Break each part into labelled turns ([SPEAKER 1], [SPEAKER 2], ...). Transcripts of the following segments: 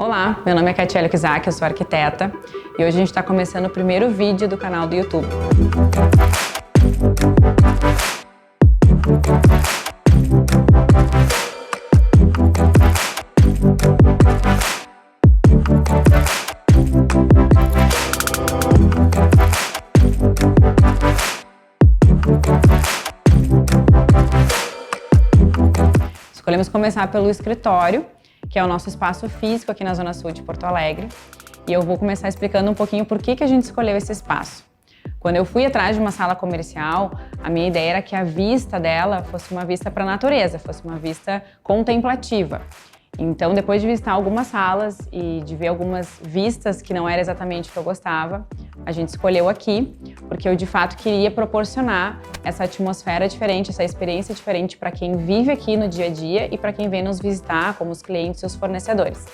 [SPEAKER 1] Olá, meu nome é Catiele Kizak, eu sou arquiteta e hoje a gente está começando o primeiro vídeo do canal do YouTube. Escolhemos começar pelo escritório, que é o nosso espaço físico aqui na Zona Sul de Porto Alegre. E eu vou começar explicando um pouquinho por que a gente escolheu esse espaço. Quando eu fui atrás de uma sala comercial, a minha ideia era que a vista dela fosse uma vista para a natureza, fosse uma vista contemplativa. Então, depois de visitar algumas salas e de ver algumas vistas que não era exatamente o que eu gostava, a gente escolheu aqui, porque eu de fato queria proporcionar essa atmosfera diferente, essa experiência diferente para quem vive aqui no dia a dia e para quem vem nos visitar, como os clientes e os fornecedores.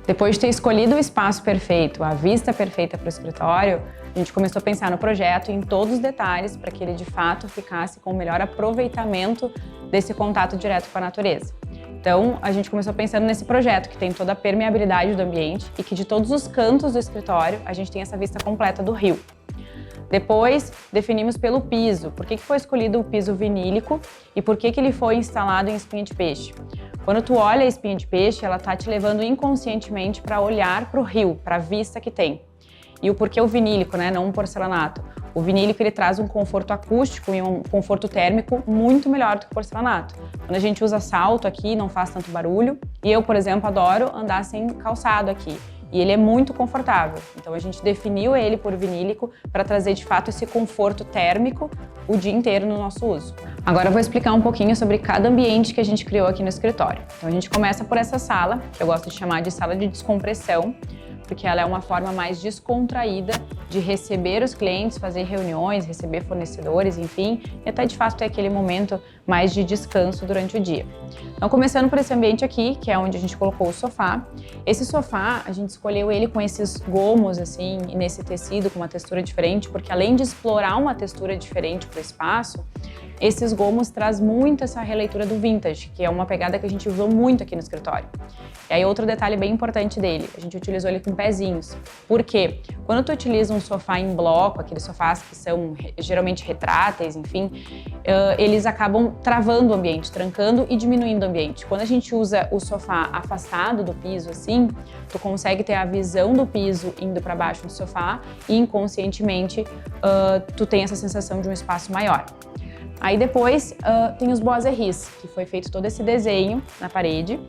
[SPEAKER 1] Depois de ter escolhido o espaço perfeito, a vista perfeita para o escritório, a gente começou a pensar no projeto em todos os detalhes para que ele de fato ficasse com o melhor aproveitamento desse contato direto com a natureza. Então, a gente começou pensando nesse projeto que tem toda a permeabilidade do ambiente e que de todos os cantos do escritório a gente tem essa vista completa do rio. Depois, definimos pelo piso. Por que foi escolhido o piso vinílico e por que ele foi instalado em espinha de peixe? Quando tu olha a espinha de peixe, ela tá te levando inconscientemente para olhar para o rio, para a vista que tem. E o porquê o vinílico, né, não um porcelanato? O vinílico ele traz um conforto acústico e um conforto térmico muito melhor do que o porcelanato. Quando a gente usa salto aqui, não faz tanto barulho. E eu, por exemplo, adoro andar sem calçado aqui. E ele é muito confortável. Então a gente definiu ele por vinílico para trazer de fato esse conforto térmico o dia inteiro no nosso uso. Agora eu vou explicar um pouquinho sobre cada ambiente que a gente criou aqui no escritório. Então a gente começa por essa sala, que eu gosto de chamar de sala de descompressão, porque ela é uma forma mais descontraída de receber os clientes, fazer reuniões, receber fornecedores, enfim, e até de fato ter aquele momento mais de descanso durante o dia. Então, começando por esse ambiente aqui, que é onde a gente colocou o sofá. Esse sofá, a gente escolheu ele com esses gomos, assim, e nesse tecido com uma textura diferente, porque além de explorar uma textura diferente para o espaço, esses gomos traz muito essa releitura do vintage, que é uma pegada que a gente usou muito aqui no escritório. E aí outro detalhe bem importante dele, a gente utilizou ele com pezinhos. Por quê? Quando tu utiliza um sofá em bloco, aqueles sofás que são geralmente retráteis, enfim, eles acabam travando o ambiente, trancando e diminuindo o ambiente. Quando a gente usa o sofá afastado do piso assim, tu consegue ter a visão do piso indo para baixo do sofá e inconscientemente tu tem essa sensação de um espaço maior. Aí depois tem os boiseries, que foi feito todo esse desenho na parede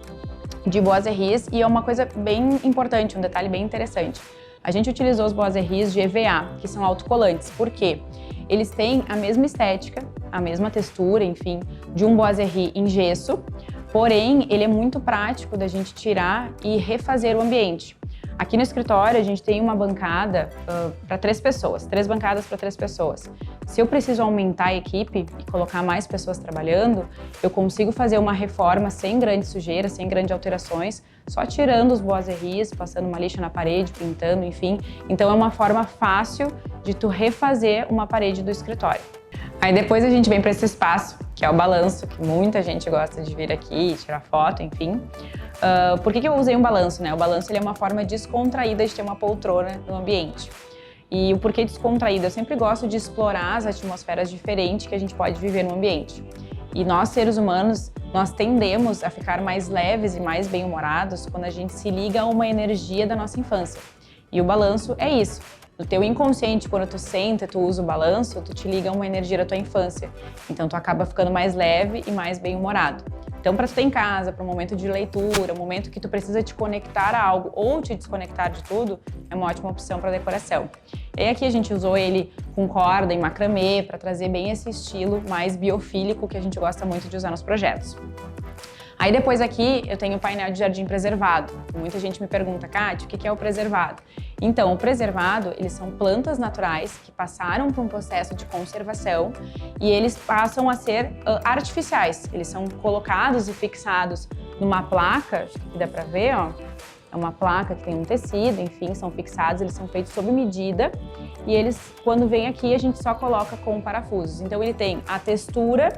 [SPEAKER 1] de boiseries e é uma coisa bem importante, um detalhe bem interessante. A gente utilizou os boiseries de EVA, que são autocolantes. Por quê? Eles têm a mesma estética, a mesma textura, enfim, de um boiserie em gesso, porém ele é muito prático da gente tirar e refazer o ambiente. Aqui no escritório a gente tem uma bancada para 3 pessoas, 3 bancadas para 3 pessoas. Se eu preciso aumentar a equipe e colocar mais pessoas trabalhando, eu consigo fazer uma reforma sem grande sujeira, sem grandes alterações, só tirando os boiseries, passando uma lixa na parede, pintando, enfim. Então é uma forma fácil de tu refazer uma parede do escritório. Aí depois a gente vem para esse espaço, que é o balanço, que muita gente gosta de vir aqui, tirar foto, enfim. Por que eu usei um balanço, né? O balanço ele é uma forma descontraída de ter uma poltrona no ambiente. E o porquê descontraída? Eu sempre gosto de explorar as atmosferas diferentes que a gente pode viver no ambiente. E nós, seres humanos, nós tendemos a ficar mais leves e mais bem-humorados quando a gente se liga a uma energia da nossa infância. E o balanço é isso. No teu inconsciente, quando tu senta, tu usa o balanço, tu te liga a uma energia da tua infância. Então tu acaba ficando mais leve e mais bem-humorado. Então, para tu ter em casa, para um momento de leitura, um momento que tu precisa te conectar a algo ou te desconectar de tudo, é uma ótima opção para decoração. E aqui a gente usou ele com corda em macramê para trazer bem esse estilo mais biofílico que a gente gosta muito de usar nos projetos. Aí depois aqui eu tenho o painel de jardim preservado. Muita gente me pergunta, Kátia, o que é o preservado? Então, o preservado, eles são plantas naturais que passaram por um processo de conservação e eles passam a ser artificiais. Eles são colocados e fixados numa placa, acho que aqui dá pra ver, ó. É uma placa que tem um tecido, enfim, são fixados, eles são feitos sob medida e eles, quando vem aqui, a gente só coloca com parafusos. Então ele tem a textura,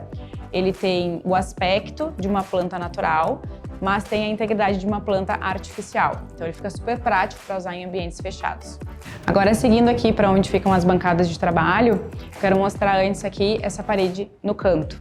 [SPEAKER 1] ele tem o aspecto de uma planta natural mas tem a integridade de uma planta artificial. Então ele fica super prático para usar em ambientes fechados. Agora, seguindo aqui para onde ficam as bancadas de trabalho, eu quero mostrar antes aqui essa parede no canto.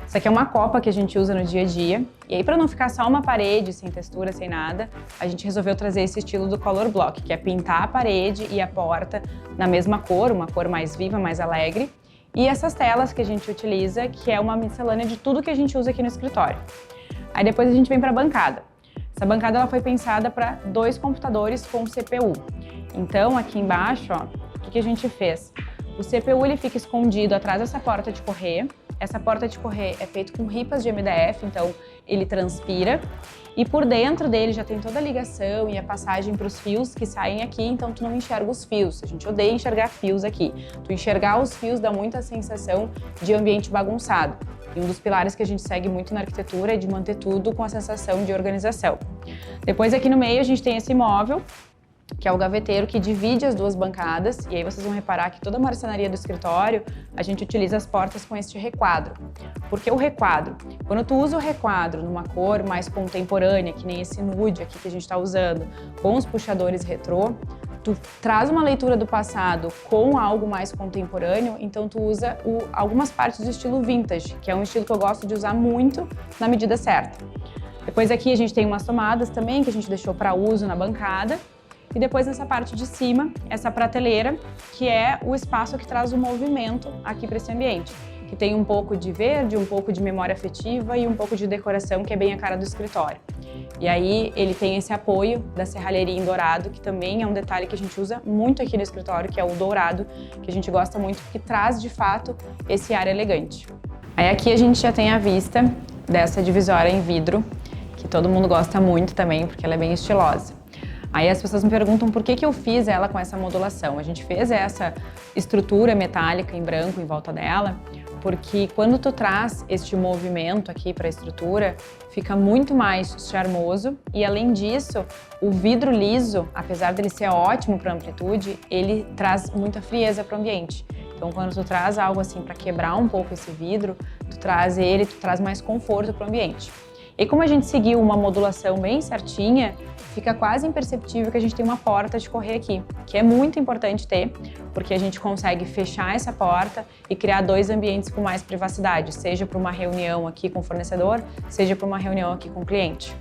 [SPEAKER 1] Isso aqui é uma copa que a gente usa no dia a dia. E aí, para não ficar só uma parede, sem textura, sem nada, a gente resolveu trazer esse estilo do color block, que é pintar a parede e a porta na mesma cor, uma cor mais viva, mais alegre. E essas telas que a gente utiliza, que é uma miscelânea de tudo que a gente usa aqui no escritório. Aí depois a gente vem para a bancada. Essa bancada ela foi pensada para 2 computadores com CPU. Então, aqui embaixo, ó, o que a gente fez? O CPU ele fica escondido atrás dessa porta de correr. Essa porta de correr é feita com ripas de MDF, então ele transpira. E por dentro dele já tem toda a ligação e a passagem para os fios que saem aqui, então tu não enxerga os fios. A gente odeia enxergar fios aqui. Tu enxergar os fios dá muita sensação de ambiente bagunçado. E um dos pilares que a gente segue muito na arquitetura é de manter tudo com a sensação de organização. Depois aqui no meio a gente tem esse móvel, que é o gaveteiro que divide as 2 bancadas, e aí vocês vão reparar que toda a marcenaria do escritório, a gente utiliza as portas com este requadro. Por que o requadro? Quando tu usa o requadro numa cor mais contemporânea, que nem esse nude aqui que a gente está usando, com os puxadores retrô, tu traz uma leitura do passado com algo mais contemporâneo, então tu usa algumas partes do estilo vintage, que é um estilo que eu gosto de usar muito na medida certa. Depois aqui a gente tem umas tomadas também, que a gente deixou para uso na bancada. E depois nessa parte de cima, essa prateleira, que é o espaço que traz o movimento aqui para esse ambiente. Que tem um pouco de verde, um pouco de memória afetiva e um pouco de decoração, que é bem a cara do escritório. E aí ele tem esse apoio da serralheria em dourado, que também é um detalhe que a gente usa muito aqui no escritório, que é o dourado, que a gente gosta muito, porque traz de fato esse ar elegante. Aí aqui a gente já tem a vista dessa divisória em vidro, que todo mundo gosta muito também, porque ela é bem estilosa. Aí as pessoas me perguntam por que eu fiz ela com essa modulação. A gente fez essa estrutura metálica em branco em volta dela, porque quando tu traz este movimento aqui para a estrutura, fica muito mais charmoso e, além disso, o vidro liso, apesar dele ser ótimo para amplitude, ele traz muita frieza para o ambiente. Então, quando tu traz algo assim para quebrar um pouco esse vidro, tu traz mais conforto para o ambiente. E como a gente seguiu uma modulação bem certinha, fica quase imperceptível que a gente tem uma porta de correr aqui, que é muito importante ter, porque a gente consegue fechar essa porta e criar 2 ambientes com mais privacidade, seja para uma reunião aqui com o fornecedor, seja para uma reunião aqui com o cliente.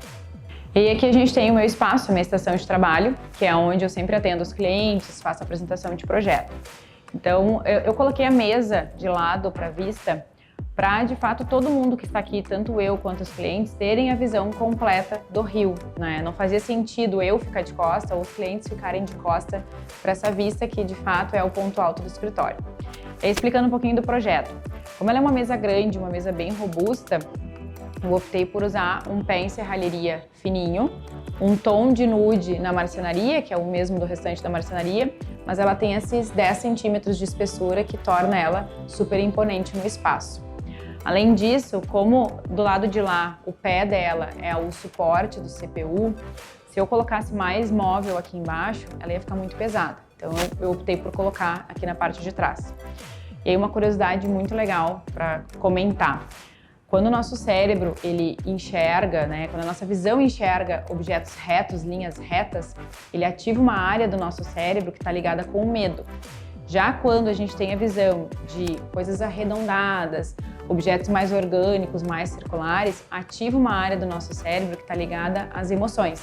[SPEAKER 1] E aqui a gente tem o meu espaço, a minha estação de trabalho, que é onde eu sempre atendo os clientes, faço a apresentação de projeto. Então, eu coloquei a mesa de lado para a vista, para, de fato, todo mundo que está aqui, tanto eu quanto os clientes, terem a visão completa do rio, né? Não fazia sentido eu ficar de costa ou os clientes ficarem de costa para essa vista que, de fato, é o ponto alto do escritório. E explicando um pouquinho do projeto. Como ela é uma mesa grande, uma mesa bem robusta, eu optei por usar um pé em serralheria fininho, um tom de nude na marcenaria, que é o mesmo do restante da marcenaria, mas ela tem esses 10 centímetros de espessura que torna ela super imponente no espaço. Além disso, como do lado de lá o pé dela é o suporte do CPU, se eu colocasse mais móvel aqui embaixo, ela ia ficar muito pesada. Então eu optei por colocar aqui na parte de trás. E aí uma curiosidade muito legal para comentar. Quando o nosso cérebro ele enxerga, né, quando a nossa visão enxerga objetos retos, linhas retas, ele ativa uma área do nosso cérebro que está ligada com o medo. Já quando a gente tem a visão de coisas arredondadas, objetos mais orgânicos, mais circulares, ativa uma área do nosso cérebro que está ligada às emoções.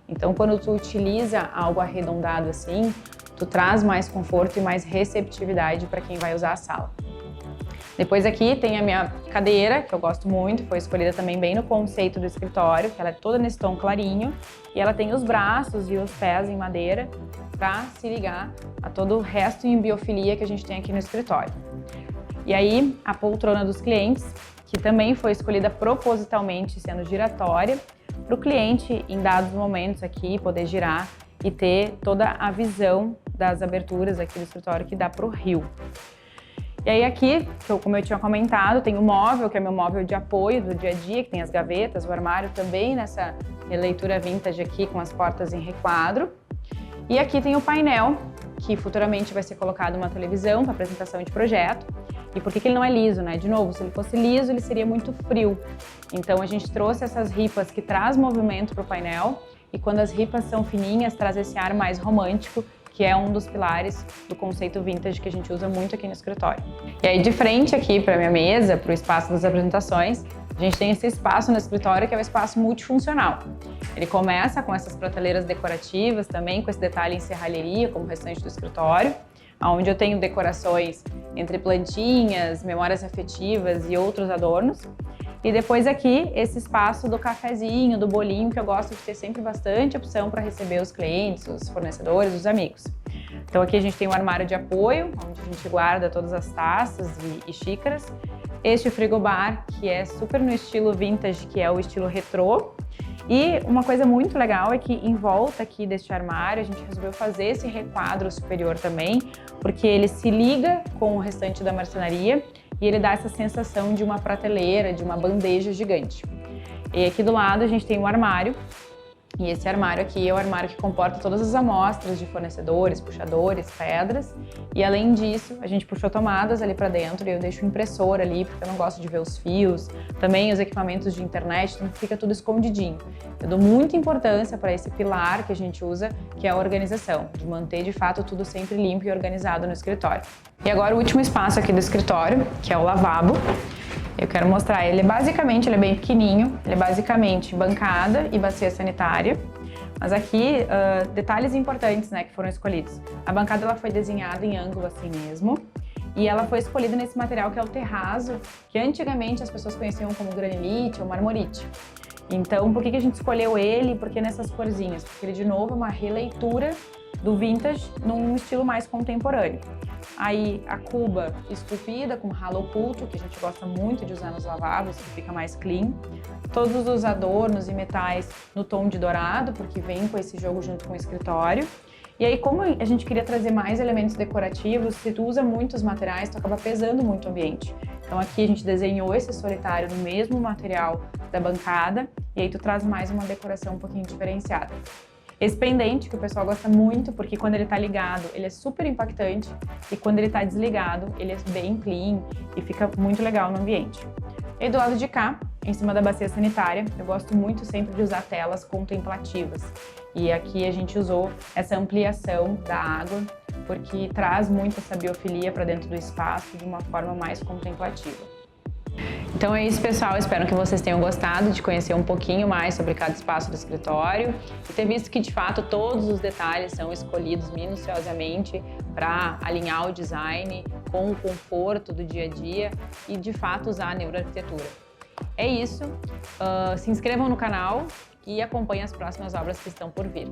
[SPEAKER 1] Então, quando tu utiliza algo arredondado assim, tu traz mais conforto e mais receptividade para quem vai usar a sala. Depois aqui tem a minha cadeira, que eu gosto muito, foi escolhida também bem no conceito do escritório, que ela é toda nesse tom clarinho, e ela tem os braços e os pés em madeira para se ligar a todo o resto em biofilia que a gente tem aqui no escritório. E aí, a poltrona dos clientes, que também foi escolhida propositalmente sendo giratória, para o cliente, em dados momentos aqui, poder girar e ter toda a visão das aberturas aqui do escritório que dá para o rio. E aí aqui, como eu tinha comentado, tem o móvel, que é meu móvel de apoio do dia a dia, que tem as gavetas, o armário também nessa releitura vintage aqui com as portas em requadro. E aqui tem o painel, que futuramente vai ser colocado uma televisão para apresentação de projeto. E por que ele não é liso, né? De novo, se ele fosse liso, ele seria muito frio. Então a gente trouxe essas ripas que traz movimento para o painel, e quando as ripas são fininhas, traz esse ar mais romântico, que é um dos pilares do conceito vintage que a gente usa muito aqui no escritório. E aí de frente aqui para minha mesa, para o espaço das apresentações, a gente tem esse espaço no escritório que é um espaço multifuncional. Ele começa com essas prateleiras decorativas também, com esse detalhe em serralheria, como o restante do escritório, onde eu tenho decorações entre plantinhas, memórias afetivas e outros adornos. E depois aqui, esse espaço do cafezinho, do bolinho, que eu gosto de ter sempre bastante opção para receber os clientes, os fornecedores, os amigos. Então aqui a gente tem um armário de apoio, onde a gente guarda todas as taças e xícaras. Este frigobar, que é super no estilo vintage, que é o estilo retrô. E uma coisa muito legal é que em volta aqui deste armário a gente resolveu fazer esse requadro superior também, porque ele se liga com o restante da marcenaria e ele dá essa sensação de uma prateleira, de uma bandeja gigante. E aqui do lado a gente tem um armário, e esse armário aqui é o armário que comporta todas as amostras de fornecedores, puxadores, pedras. E além disso, a gente puxou tomadas ali para dentro e eu deixo impressora ali, porque eu não gosto de ver os fios. Também os equipamentos de internet, então fica tudo escondidinho. Eu dou muita importância para esse pilar que a gente usa, que é a organização, de manter de fato tudo sempre limpo e organizado no escritório. E agora o último espaço aqui do escritório, que é o lavabo. Eu quero mostrar ele. Basicamente, ele é bem pequenininho. Ele é basicamente bancada e bacia sanitária. Mas aqui, detalhes importantes, né, que foram escolhidos. A bancada ela foi desenhada em ângulo assim mesmo. E ela foi escolhida nesse material que é o terraço, que antigamente as pessoas conheciam como granilite ou marmorite. Então, por que a gente escolheu ele? Porque nessas corzinhas? Porque ele, de novo, é uma releitura do vintage num estilo mais contemporâneo. Aí a cuba esculpida com ralo oculto, que a gente gosta muito de usar nos lavabos, que fica mais clean. Todos os adornos e metais no tom de dourado, porque vem com esse jogo junto com o escritório. E aí, como a gente queria trazer mais elementos decorativos, se tu usa muitos materiais, tu acaba pesando muito o ambiente. Então aqui a gente desenhou esse solitário no mesmo material da bancada, e aí tu traz mais uma decoração um pouquinho diferenciada. Esse pendente, que o pessoal gosta muito, porque quando ele tá ligado, ele é super impactante, e quando ele tá desligado, ele é bem clean e fica muito legal no ambiente. E do lado de cá, em cima da bacia sanitária, eu gosto muito sempre de usar telas contemplativas. E aqui a gente usou essa ampliação da água, porque traz muito essa biofilia para dentro do espaço de uma forma mais contemplativa. Então é isso, pessoal. Espero que vocês tenham gostado de conhecer um pouquinho mais sobre cada espaço do escritório e ter visto que, de fato, todos os detalhes são escolhidos minuciosamente para alinhar o design com o conforto do dia a dia e, de fato, usar a neuroarquitetura. É isso. Se inscrevam no canal e acompanhem as próximas obras que estão por vir.